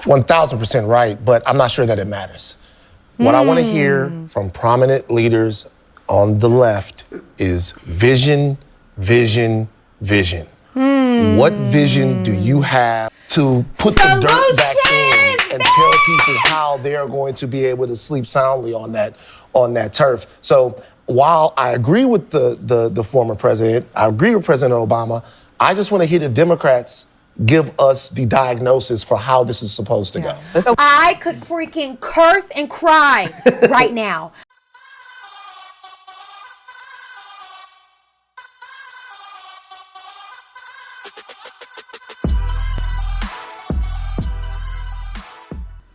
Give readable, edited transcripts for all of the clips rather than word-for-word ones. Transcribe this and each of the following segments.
1000% right, but I'm not sure that it matters. What I want to hear from prominent leaders on the left is vision, vision, vision. What vision do you have to put the dirt back in and tell people how they're going to be able to sleep soundly on that turf? So while I agree with the former president, I agree with President Obama, I just want to hear the Democrats give us the diagnosis for how this is supposed to go. I could freaking curse and cry right now.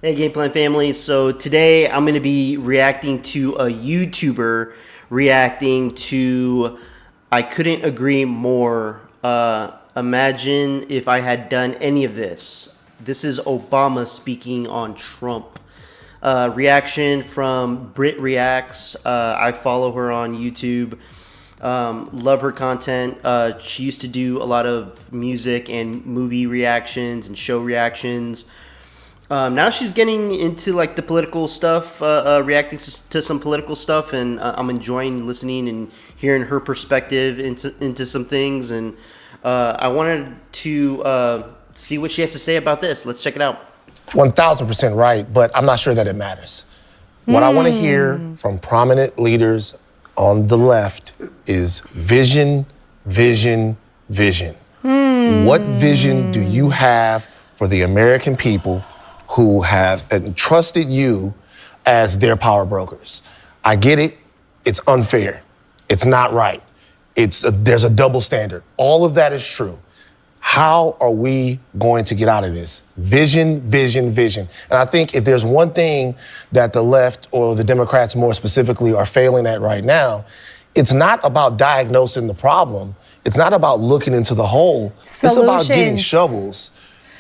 Hey Game Plan family, so today I'm going to be reacting to a YouTuber reacting to I couldn't agree more. Imagine if I had done any of this. This is Obama speaking on Trump. Reaction from Britt Reacts. I follow her on YouTube. Love her content. She used to do a lot of music and movie reactions and show reactions. Now she's getting into like the political stuff, reacting to some political stuff, and I'm enjoying listening and hearing her perspective into some things. And I wanted to see what she has to say about this. Let's check it out. 1000% right, but I'm not sure that it matters. What I want to hear from prominent leaders on the left is vision, vision, vision. What vision do you have for the American people who have entrusted you as their power brokers? I get it. It's unfair. It's not right. There's a double standard. All of that is true. How are we going to get out of this? Vision, vision, vision. And I think if there's one thing that the left or the Democrats more specifically are failing at right now, it's not about diagnosing the problem. It's not about looking into the hole. It's about getting shovels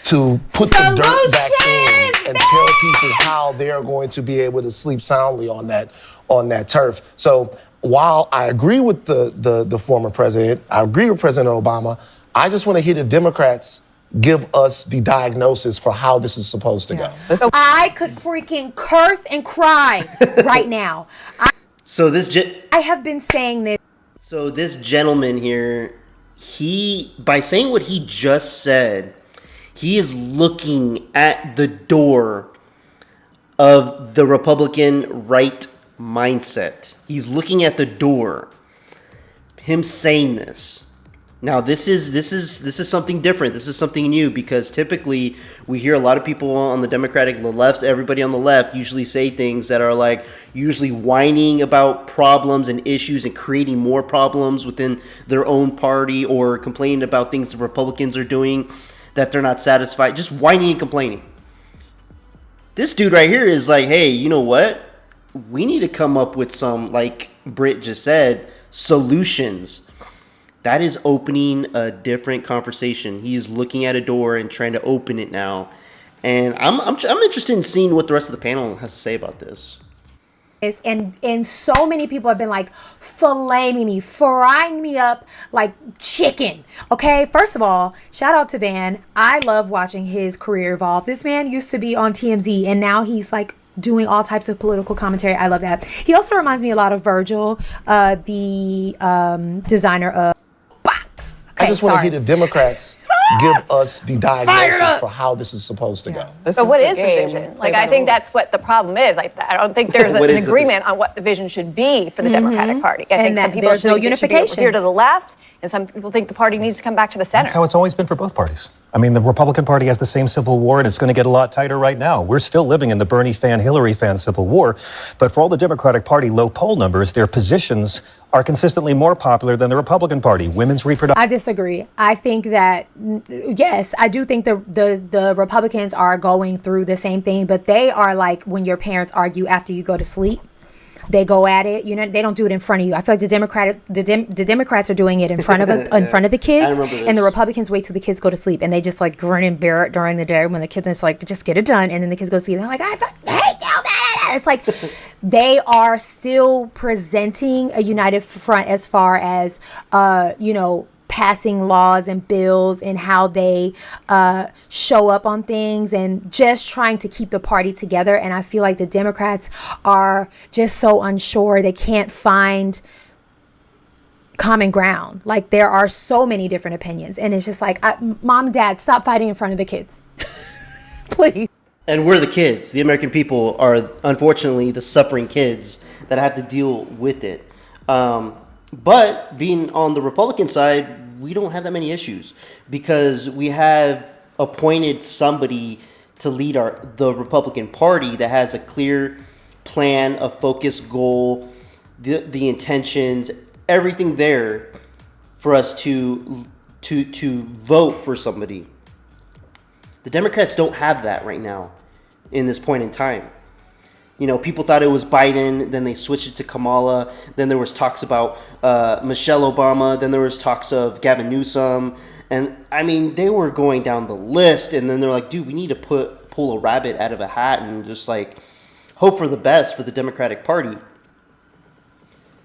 to put the dirt back in and tell people how they're going to be able to sleep soundly on that turf. So while I agree with the former president, I agree with President Obama, I just want to hear the Democrats give us the diagnosis for how this is supposed to go. I could freaking curse and cry right now. I have been saying this. So this gentleman here, by saying what he just said, he is looking at the door of the Republican right mindset. He's looking at the door. Him saying this. Now this is something different. This is something new, because typically we hear a lot of people on the Democratic, the left, everybody on the left usually say things that are like usually whining about problems and issues and creating more problems within their own party, or complaining about things the Republicans are doing that they're not satisfied, just whining and complaining. This dude right here is like, hey, you know what? We need to come up with some, like Britt just said, solutions. That is opening a different conversation. He is looking at a door and trying to open it now. And I'm interested in seeing what the rest of the panel has to say about this. And so many people have been like filleting me, frying me up like chicken. Okay, first of all, shout out to Van. I love watching his career evolve. This man used to be on TMZ, and now he's like doing all types of political commentary. I love that. He also reminds me a lot of Virgil, the designer of Box. Okay, I just want to hear the Democrats give us the diagnosis for how this is supposed to go. But what is the vision? Like, I think that's what the problem is. I don't think there's an agreement on what the vision should be for the Democratic Party. I think some people there's no unification here to the left, and some people think the party needs to come back to the center. That's how it's always been for both parties. I mean, the Republican Party has the same civil war, and it's going to get a lot tighter right now. We're still living in the Bernie fan, Hillary fan civil war. But for all the Democratic Party low poll numbers, their positions are consistently more popular than the Republican Party. Women's reproductive. I disagree. I think that, yes, I do think the Republicans are going through the same thing, but they are like when your parents argue after you go to sleep. They go at it, you know. They don't do it in front of you. I feel like the Democrats are doing it in front of in front of the kids, and the Republicans wait till the kids go to sleep, and they just like grin and bear it during the day when the kids is like, just get it done, and then the kids go to sleep. And they're like, I hate you. It's like they are still presenting a united front as far as passing laws and bills and how they show up on things and just trying to keep the party together. And I feel like the Democrats are just so unsure. They can't find common ground. Like, there are so many different opinions, and it's just like, Mom, Dad, stop fighting in front of the kids. Please. And we're the kids. The American people are, unfortunately, the suffering kids that have to deal with it. But being on the Republican side, we don't have that many issues because we have appointed somebody to lead the Republican Party that has a clear plan, a focused goal, the intentions, everything there for us to vote for somebody. The Democrats don't have that right now in this point in time. You know, people thought it was Biden, then they switched it to Kamala, then there was talks about Michelle Obama, then there was talks of Gavin Newsom, and I mean, they were going down the list, and then they're like, dude, we need to pull a rabbit out of a hat and just like hope for the best for the Democratic Party.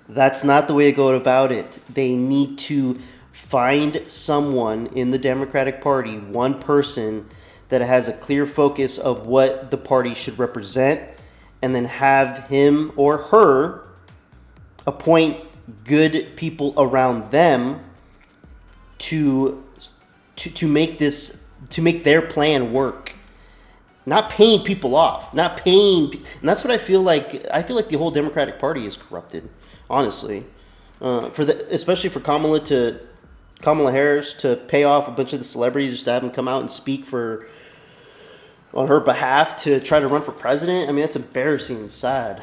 That's not the way to go about it. They need to find someone in the Democratic Party, one person that has a clear focus of what the party should represent, and then have him or her appoint good people around them to make their plan work. Not paying people off, and that's what I feel like. I feel like the whole Democratic Party is corrupted, honestly. Especially for Kamala Harris to pay off a bunch of the celebrities just to have them come out and speak on her behalf to try to run for president. I mean, that's embarrassing and sad.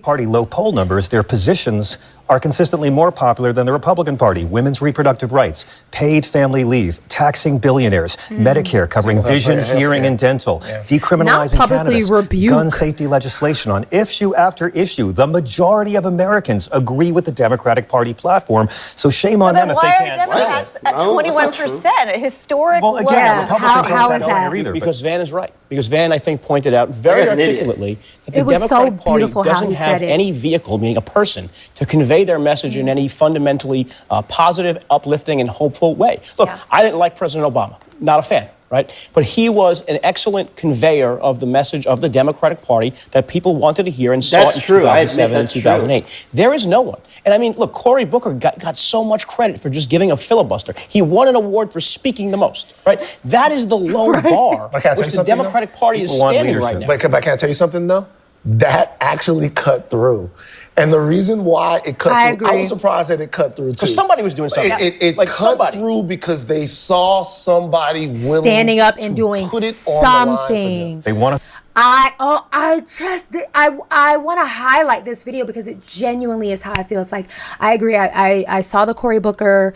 Party low poll numbers, their positions are consistently more popular than the Republican Party. Women's reproductive rights, paid family leave, taxing billionaires, Medicare covering vision, hearing, and dental, decriminalizing cannabis, gun safety legislation. On issue after issue, the majority of Americans agree with the Democratic Party platform. So shame on them if they can't. Why are Democrats at 21%? A historic low. Well, again, Republicans how aren't is that that? higher either. Because Van is right. Because Van, I think, pointed out very articulately that the It was so Democratic Party beautiful how doesn't he have said it. any vehicle, meaning a person, to convey their message in any fundamentally positive, uplifting, and hopeful way. Look, I didn't like President Obama. Not a fan. Right? But he was an excellent conveyor of the message of the Democratic Party that people wanted to hear and saw in 2007 and 2008. True. There is no one. And I mean, look, Cory Booker got so much credit for just giving a filibuster. He won an award for speaking the most, right? That is the low bar which the Democratic Party is standing right now. But can I tell you something, though? That actually cut through. And the reason why it cut through, I was surprised that it cut through, too. Because somebody was doing something. It like cut through because they saw somebody willing standing up and doing something. They want to. I want to highlight this video because it genuinely is how I feel. It's like, I agree. I saw the Cory Booker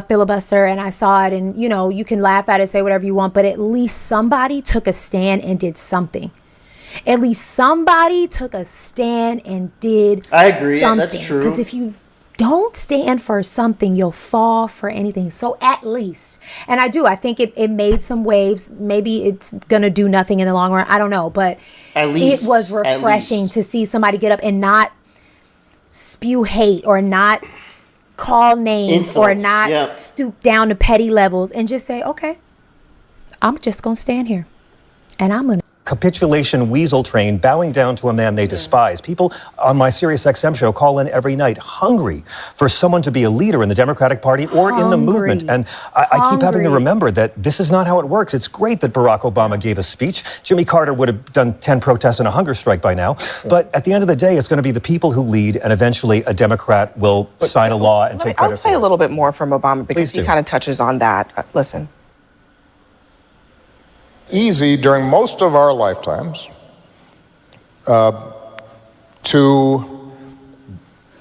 filibuster, and I saw it, and you know, you can laugh at it, say whatever you want, but at least somebody took a stand and did something. At least somebody took a stand and did something. I agree. Yeah, that's true. Because if you don't stand for something, you'll fall for anything. So at least, and I think it made some waves. Maybe it's going to do nothing in the long run. I don't know. But at least, it was refreshing to see somebody get up and not spew hate or not call names insults, or not stoop down to petty levels and just say, okay, I'm just going to stand here and I'm going to. Capitulation weasel train bowing down to a man they despise. People on my SiriusXM show call in every night hungry for someone to be a leader in the Democratic Party or in the movement. And I keep having to remember that this is not how it works. It's great that Barack Obama gave a speech. Jimmy Carter would have done 10 protests and a hunger strike by now. But at the end of the day, it's going to be the people who lead, and eventually a Democrat will sign a law and take credit for it. I'll play a little bit more from Obama because he kind of touches on that. Listen. Easy during most of our lifetimes to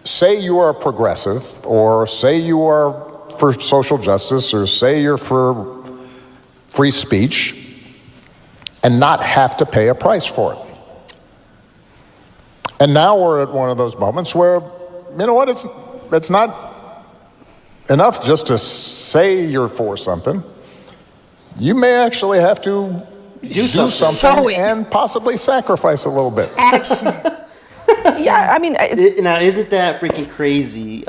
say you are progressive or say you are for social justice or say you're for free speech and not have to pay a price for it. And now we're at one of those moments where, you know what, it's not enough just to say you're for something. You may actually have to do something and possibly sacrifice a little bit. Action. Yeah, I mean... Now, isn't that freaking crazy?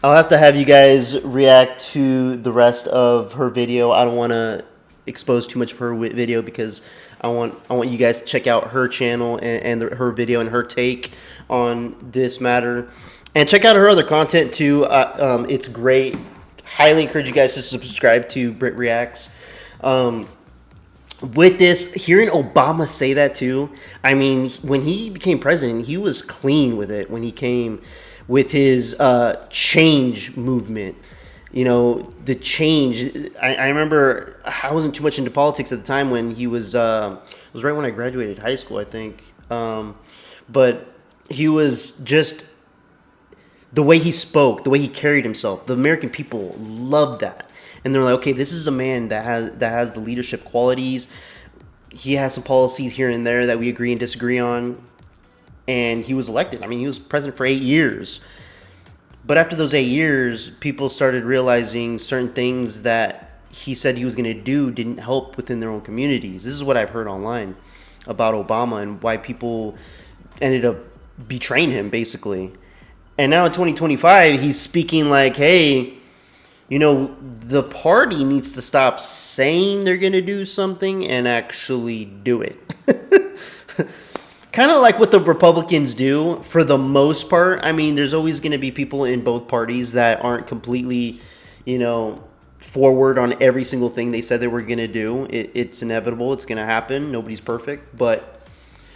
I'll have to have you guys react to the rest of her video. I don't want to expose too much of her video because I want you guys to check out her channel and her video and her take on this matter, and check out her other content too. It's great. Highly encourage you guys to subscribe to Britt Reacts. With this, hearing Obama say that too, I mean, when he became president, he was clean with it when he came with his change movement. You know, the change. I remember I wasn't too much into politics at the time when he was, it was right when I graduated high school, I think. But he was just, the way he spoke, the way he carried himself, the American people loved that. And they're like, okay, this is a man that has the leadership qualities. He has some policies here and there that we agree and disagree on. And he was elected. I mean, he was president for 8 years. But after those 8 years, people started realizing certain things that he said he was going to do didn't help within their own communities. This is what I've heard online about Obama and why people ended up betraying him, basically. And now in 2025, he's speaking like, hey, you know, the party needs to stop saying they're going to do something and actually do it. Kind of like what the Republicans do for the most part. I mean, there's always going to be people in both parties that aren't completely, you know, forward on every single thing they said they were going to do. It's inevitable. It's going to happen. Nobody's perfect. But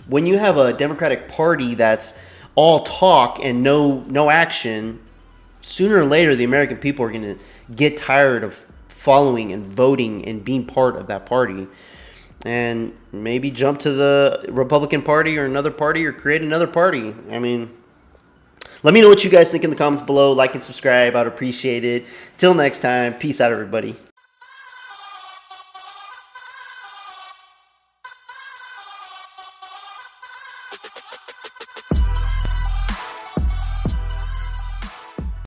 when you have a Democratic Party that's all talk and no action, sooner or later the American people are going to get tired of following and voting and being part of that party, and maybe jump to the Republican Party or another party or create another party. I mean, let me know what you guys think in the comments below. Like and subscribe. I'd appreciate it. Till next time, peace out, everybody.